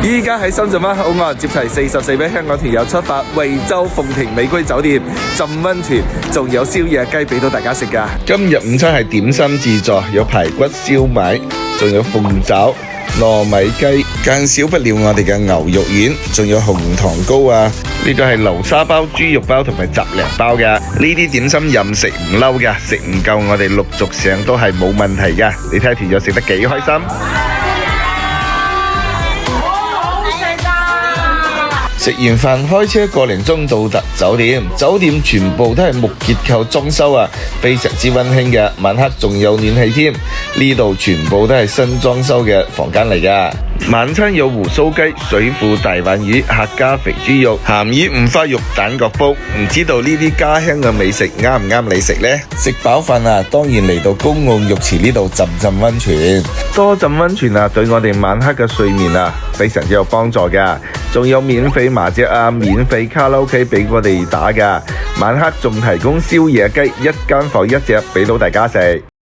依家喺深圳灣口岸接齊44位香港團友出發惠州鳳庭美居酒店浸溫泉，仲有宵夜雞俾到大家食㗎。今日午餐係點心自助，有排骨燒賣，仲有鳳爪、糯米雞，更少不了我哋嘅牛肉丸，仲有紅糖糕啊！呢個係流沙包、豬肉包同埋雜糧包㗎。呢啲點心任食唔嬲㗎，食唔夠我哋陸續上都係冇問題㗎。你睇下團友食得幾開心。食完飯開車個零鐘到達酒店，酒店全部都係木結構裝修啊，非常之溫馨嘅。晚黑仲有暖氣添，呢度全部都係新裝修嘅房間嚟㗎。晚餐有胡鬚雞、水庫大鯇魚、客家肥豬肉、鹹魚五花肉、蛋角煲，唔知道呢啲家鄉嘅美食啱唔啱你食呢？食飽飯啊，當然嚟到公共浴池呢度浸溫泉。多浸溫泉啊，對我哋晚黑嘅睡眠啊非常之有幫助㗎。仲有免費麻雀啊，免費卡拉 OK 俾我哋打㗎。晚黑仲提供宵夜雞，一間房一隻俾到大家食。